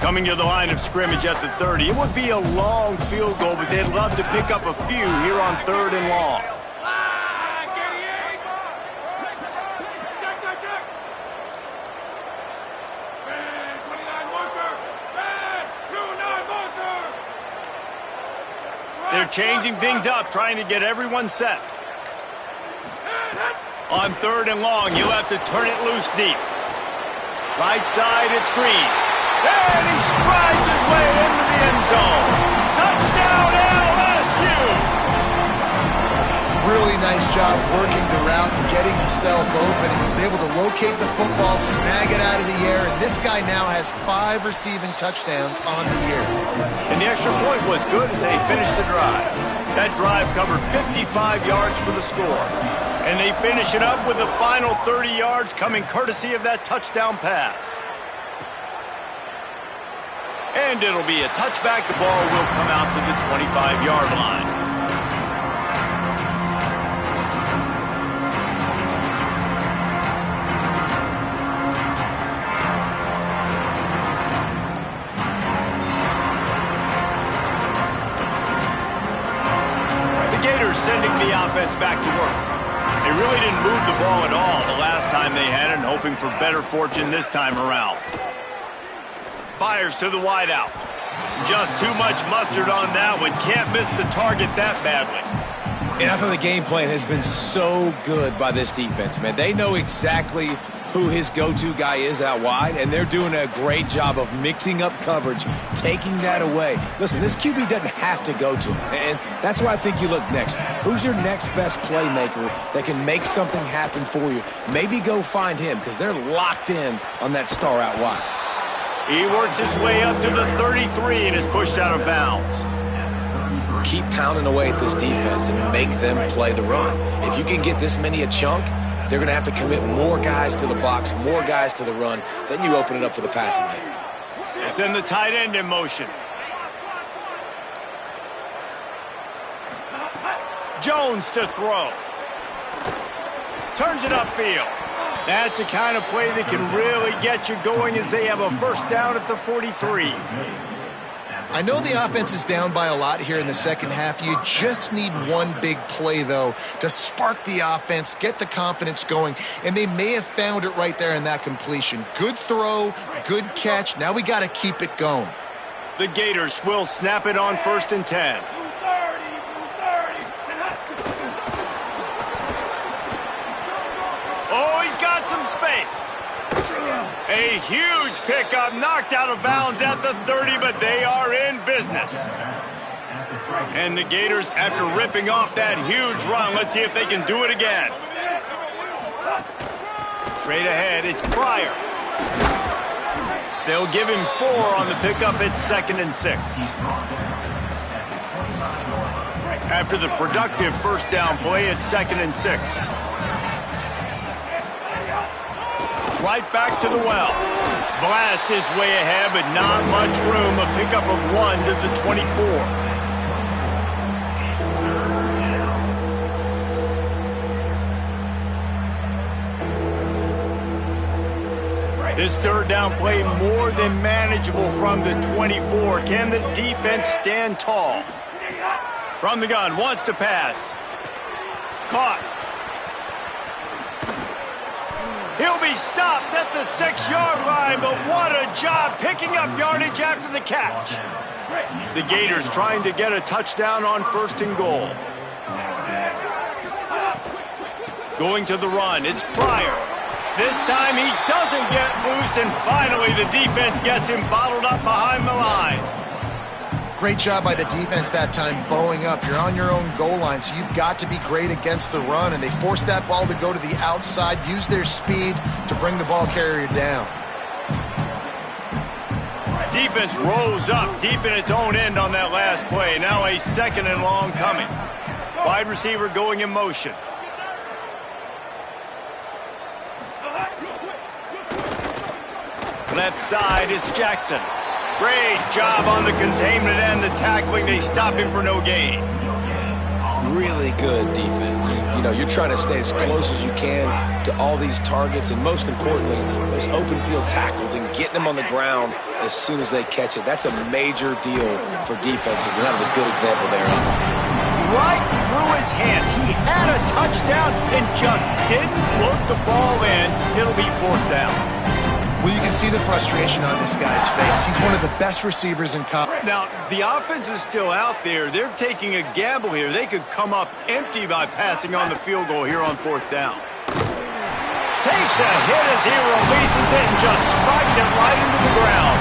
Coming to the line of scrimmage at the 30. It would be a long field goal, but they'd love to pick up a few here on 3rd and long. They're changing things up, trying to get everyone set. On 3rd and long, you'll have to turn it loose deep. Right side, it's Green. And he strides his way into the end zone. Touchdown, LSU! Really nice job working the route and getting himself open. He was able to locate the football, snag it out of the air, and this guy now has 5 receiving touchdowns on the year. And the extra point was good as they finished the drive. That drive covered 55 yards for the score. And they finish it up with the final 30 yards coming courtesy of that touchdown pass. And it'll be a touchback. The ball will come out to the 25-yard line. Sending the offense back to work. They really didn't move the ball at all the last time they had it, and hoping for better fortune this time around. Fires to the wideout. Just too much mustard on that one. Can't miss the target that badly. And I thought the game plan has been so good by this defense, man. They know exactly who his go-to guy is out wide, and they're doing a great job of mixing up coverage, taking that away. Listen, this QB doesn't have to go to him, and that's where I think you look next. Who's your next best playmaker that can make something happen for you? Maybe go find him, because they're locked in on that star out wide. He works his way up to the 33 and is pushed out of bounds. Keep pounding away at this defense and make them play the run. If you can get this many a chunk, they're going to have to commit more guys to the box, more guys to the run. Then you open it up for the passing game. It's in the tight end in motion. Jones to throw. Turns it upfield. That's the kind of play that can really get you going as they have a first down at the 43. I know the offense is down by a lot here in the second half. You just need one big play, though, to spark the offense, get the confidence going, and they may have found it right there in that completion. Good throw, good catch. Now we got to keep it going. The Gators will snap it on 1st and 10. Oh, he's got some space. A huge pickup, knocked out of bounds at the 30, but they are in business. And the Gators, after ripping off that huge run, let's see if they can do it again. Straight ahead, it's Pryor. They'll give him 4 on the pickup at 2nd and 6. After the productive first down play, it's 2nd and 6. Right back to the well. Blast is way ahead, but not much room. A pickup of 1 to the 24. This third down play more than manageable from the 24. Can the defense stand tall? From the gun, wants to pass. Caught. He'll be stopped at the 6-yard line, but what a job picking up yardage after the catch. The Gators trying to get a touchdown on 1st and goal. Going to the run, it's Pryor. This time he doesn't get loose, and finally the defense gets him bottled up behind the line. Great job by the defense that time, bowing up. You're on your own goal line, so you've got to be great against the run, and they forced that ball to go to the outside, use their speed to bring the ball carrier down. Defense rose up deep in its own end on that last play. Now a 2nd and long coming. Wide receiver going in motion. Left side is Jackson. Great job on the containment and the tackling. They stop him for no gain. Really good defense. You know, you're trying to stay as close as you can to all these targets, and most importantly, those open field tackles and getting them on the ground as soon as they catch it. That's a major deal for defenses, and that was a good example there. Right through his hands. He had a touchdown and just didn't look the ball in. It'll be 4th down. Well, you can see the frustration on this guy's face. He's one of the best receivers in college. Now, the offense is still out there. They're taking a gamble here. They could come up empty by passing on the field goal here on 4th down. Takes a hit as he releases it and just spiked it right into the ground.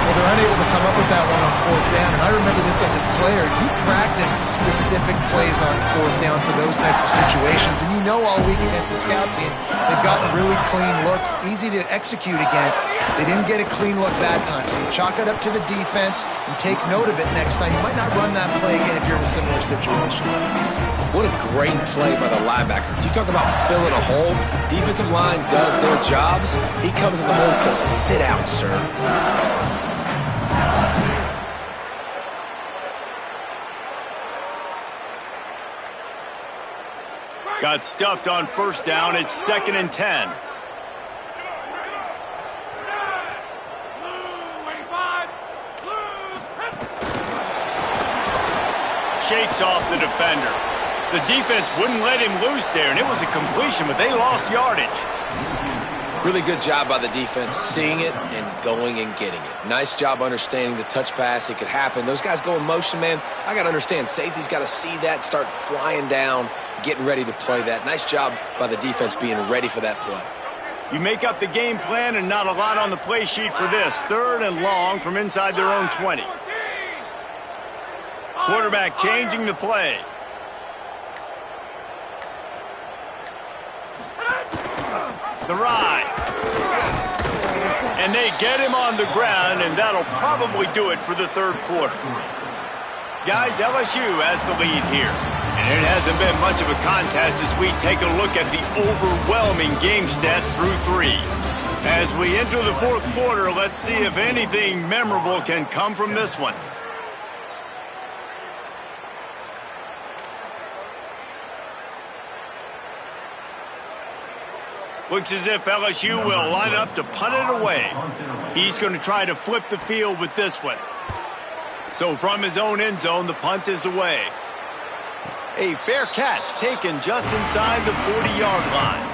Well, they're unable to come up with that one on 4th down, and I remember this as a player. You practice specific plays on 4th down for those types of situations, and you know all week against the scout team, they've gotten really clean looks, easy to execute against. They didn't get a clean look that time, so you chalk it up to the defense and take note of it next time. You might not run that play again if you're in a similar situation. What a great play by the linebacker. You talk about filling a hole. Defensive line does their jobs. He comes in the hole and says, sit out, sir. Got stuffed on 1st down. It's 2nd and 10. Shakes off the defender. The defense wouldn't let him loose there, and it was a completion, but they lost yardage. Really good job by the defense, seeing it and going and getting it. Nice job understanding the touch pass. It could happen. Those guys go in motion, man. I got to understand, safety's got to see that, start flying down, getting ready to play that. Nice job by the defense being ready for that play. You make up the game plan and not a lot on the play sheet for this. 3rd and long from inside their own 20. Quarterback changing the play. The ride. And they get him on the ground, and that'll probably do it for the 3rd quarter. Guys, LSU has the lead here. And it hasn't been much of a contest as we take a look at the overwhelming game stats through 3. As we enter the fourth quarter, let's see if anything memorable can come from this one. Looks as if LSU will line up to punt it away. He's going to try to flip the field with this one. So from his own end zone, the punt is away. A fair catch taken just inside the 40-yard line.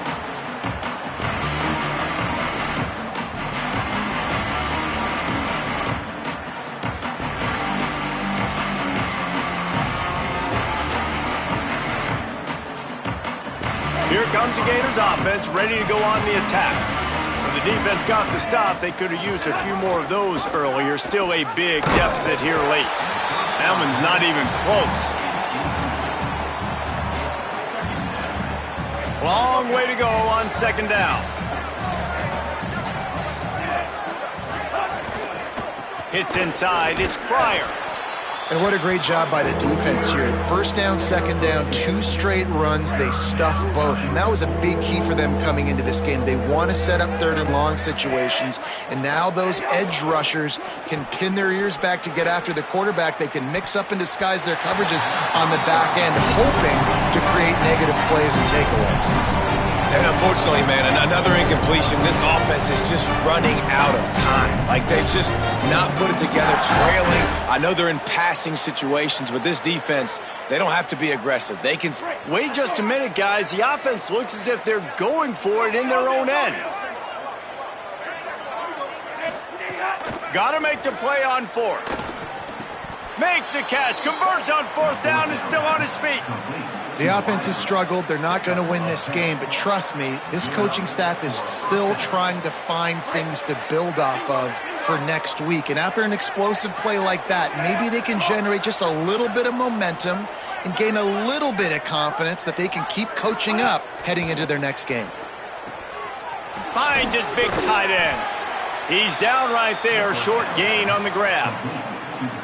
Here comes the Gators offense ready to go on the attack. When the defense got the stop, they could have used a few more of those earlier. Still a big deficit here late. That one's not even close. Long way to go on second down. Hits inside. It's Pryor. And what a great job by the defense here. First down, second down, 2 straight runs. They stuffed both. And that was a big key for them coming into this game. They want to set up third and long situations. And now those edge rushers can pin their ears back to get after the quarterback. They can mix up and disguise their coverages on the back end, hoping to create negative plays and takeaways. And unfortunately, man, another incompletion. This offense is just running out of time. Like, they've just not put it together, trailing. I know they're in passing situations, but this defense, they don't have to be aggressive. They can... Wait just a minute, guys. The offense looks as if they're going for it in their own end. Got to make the play on fourth. Makes the catch, converts on fourth down, is still on his feet. The offense has struggled. They're not going to win this game, but trust me, this coaching staff is still trying to find things to build off of for next week. And after an explosive play like that, maybe they can generate just a little bit of momentum and gain a little bit of confidence that they can keep coaching up heading into their next game. Finds his big tight end. He's down right there, short gain on the grab.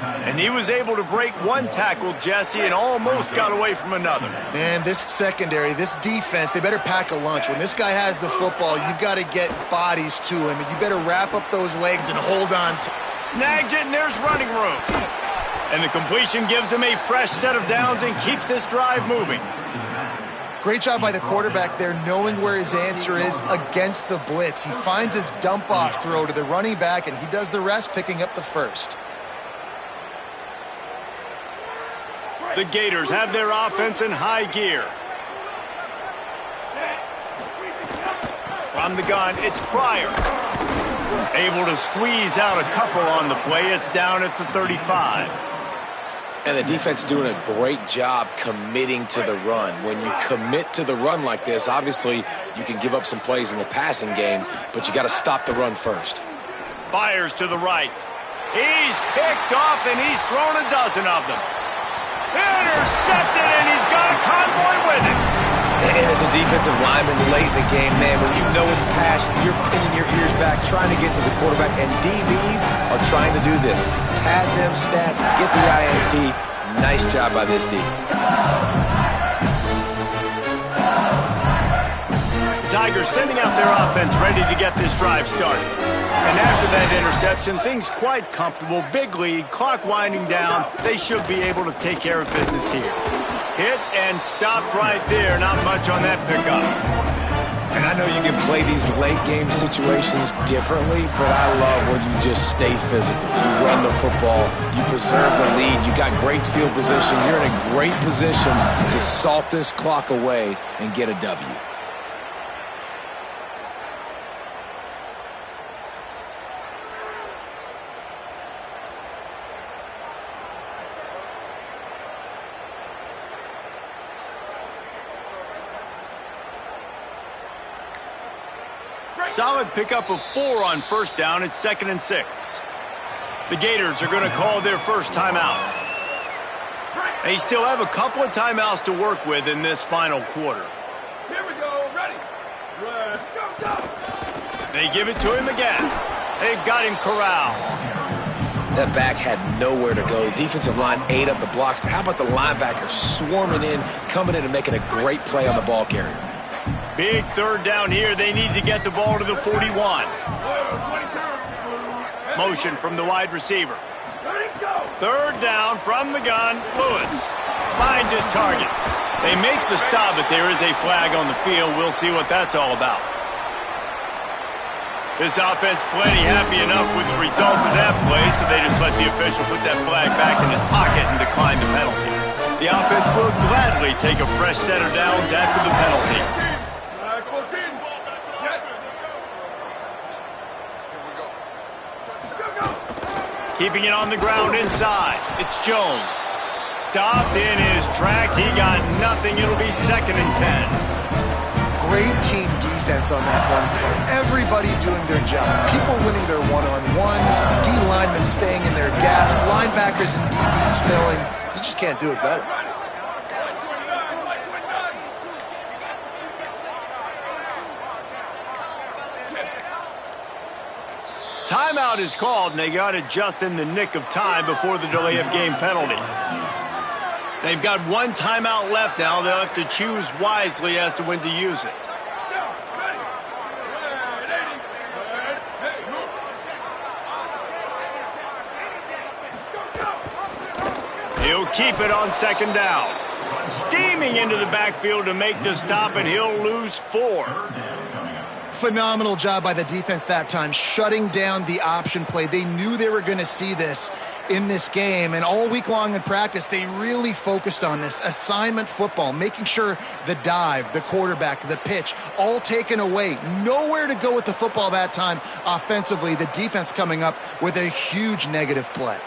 And he was able to break one tackle, Jesse, and almost got away from another. Man, this secondary, this defense, they better pack a lunch. When this guy has the football, you've got to get bodies to him, and you better wrap up those legs and hold on. Snags it, and there's running room. And the completion gives him a fresh set of downs and keeps this drive moving. Great job by the quarterback there, knowing where his answer is against the blitz. He finds his dump-off throw to the running back, and he does the rest, picking up the first. The Gators have their offense in high gear. From the gun, it's Pryor. Able to squeeze out a couple on the play. It's down at the 35. And the defense doing a great job committing to the run. When you commit to the run like this, obviously you can give up some plays in the passing game, but you got to stop the run first. Fires to the right. He's picked off, and he's thrown a dozen of them. Intercepted, and he's got a convoy with it. And as a defensive lineman late in the game, man, when you know it's pass, you're pinning your ears back, trying to get to the quarterback, and DBs are trying to do this. Pad them stats, get the INT. Nice job by this D. Tigers sending out their offense ready to get this drive started. And after that interception, things quite comfortable. Big lead, clock winding down. They should be able to take care of business here. Hit and stopped right there. Not much on that pickup. And I know you can play these late game situations differently, but I love when you just stay physical. You run the football, you preserve the lead, you got great field position. You're in a great position to salt this clock away and get a W. Solid pickup of 4 on first down. It's 2nd and 6. The Gators are going to call their first timeout. They still have a couple of timeouts to work with in this final quarter. Here we go. Ready. Go, go. They give it to him again. They've got him corralled. That back had nowhere to go. The defensive line ate up the blocks, but how about the linebacker swarming in, coming in and making a great play on the ball carrier? Big third down here. They need to get the ball to the 41. Motion from the wide receiver. Third down from the gun. Lewis finds his target. They make the stop, but there is a flag on the field. We'll see what that's all about. This offense plenty happy enough with the result of that play, so they just let the official put that flag back in his pocket and decline the penalty. The offense will gladly take a fresh set of downs after the penalty. Keeping it on the ground inside. It's Jones. Stopped in his tracks. He got nothing. It'll be 2nd and 10. Great team defense on that one play. Everybody doing their job. People winning their one-on-ones. D linemen staying in their gaps. Linebackers and DBs filling. You just can't do it better. Timeout is called, and they got it just in the nick of time before the delay of game penalty. They've got one timeout left now. They'll have to choose wisely as to when to use it. He'll keep it on 2nd down. Steaming into the backfield to make the stop, and he'll lose 4. Phenomenal job by the defense that time, shutting down the option play. They knew they were going to see this in this game, and all week long in practice, they really focused on this assignment football, making sure the dive, the quarterback, the pitch, all taken away. Nowhere to go with the football that time offensively. The defense coming up with a huge negative play.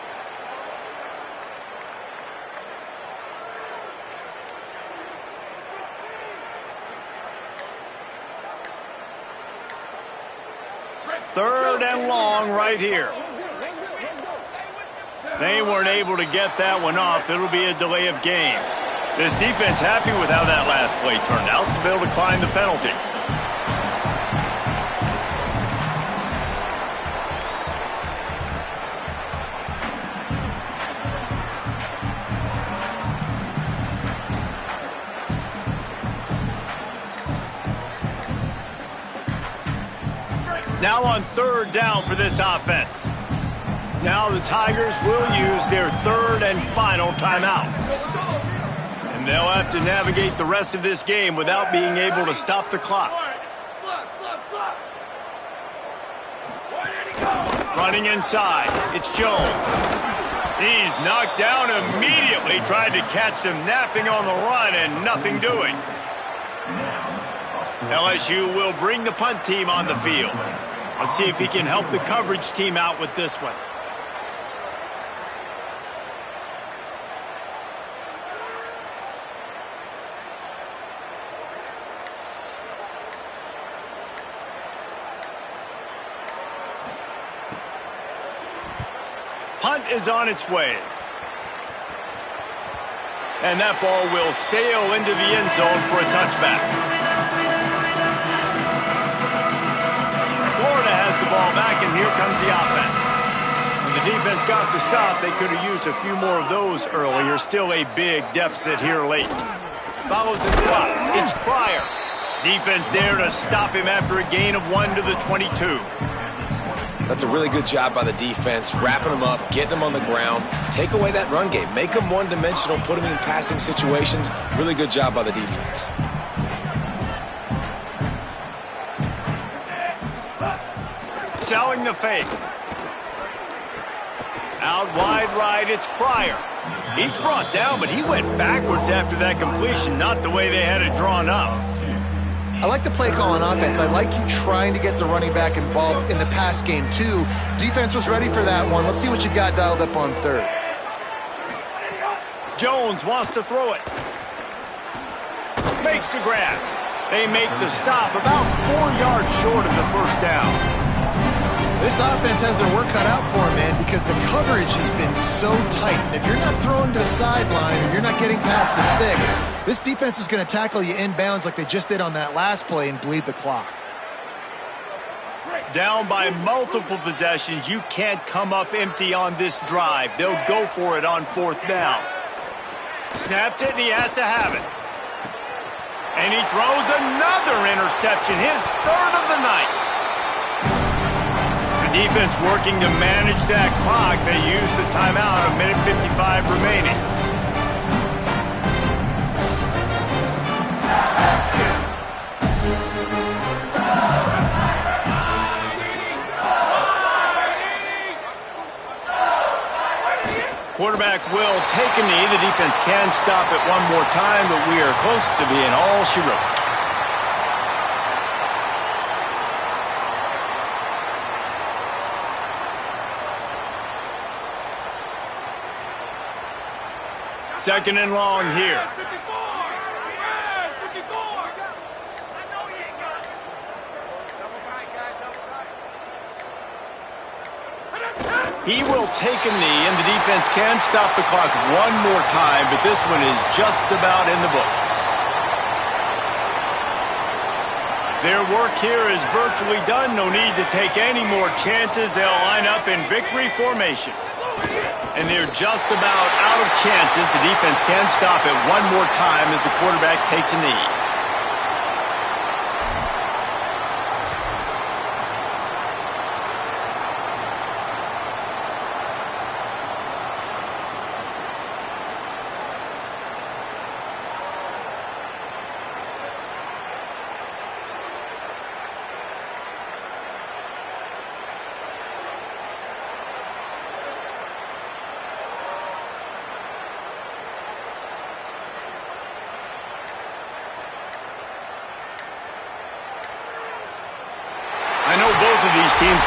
Third and long right here. They weren't able to get that one off. It'll be a delay of game. This defense happy with how that last play turned out, so they'll decline the penalty. Now on 3rd down for this offense. Now the Tigers will use their 3rd and final timeout. And they'll have to navigate the rest of this game without being able to stop the clock. Running inside, it's Jones. He's knocked down immediately, tried to catch them napping on the run and nothing doing. LSU will bring the punt team on the field. Let's see if he can help the coverage team out with this one. Punt is on its way. And that ball will sail into the end zone for a touchback. Florida has the ball back, and here comes the offense. When the defense got the stop, they could have used a few more of those earlier. Still a big deficit here late. Follows his blocks. It's Pryor. Defense there to stop him after a gain of 1 to the 22. That's a really good job by the defense, wrapping them up, getting them on the ground, take away that run game, make them one-dimensional, put them in passing situations. Really good job by the defense. Selling the fake. Out wide right, it's Pryor. He's brought down, but he went backwards after that completion, not the way they had it drawn up. I like the play call on offense. I like you trying to get the running back involved in the pass game, too. Defense was ready for that one. Let's see what you got dialed up on 3rd. Jones wants to throw it. Makes the grab. They make the stop about 4 yards short of the 1st down. This offense has their work cut out for them, man, because the coverage has been so tight. And if you're not throwing to the sideline or you're not getting past the sticks, this defense is going to tackle you inbounds like they just did on that last play and bleed the clock. Down by multiple possessions, you can't come up empty on this drive. They'll go for it on 4th down. Snapped it, and he has to have it. And he throws another interception, his 3rd of the night. The defense working to manage that clock. They use the timeout, 1:55 remaining. Quarterback will take a knee. The defense can stop it one more time, but we are close to being all she wrote. Second and long here. He will take a knee, and the defense can stop the clock one more time, but this one is just about in the books. Their work here is virtually done. No need to take any more chances. They'll line up in victory formation. And they're just about out of chances. The defense can stop it one more time as the quarterback takes a knee. I know both of these teams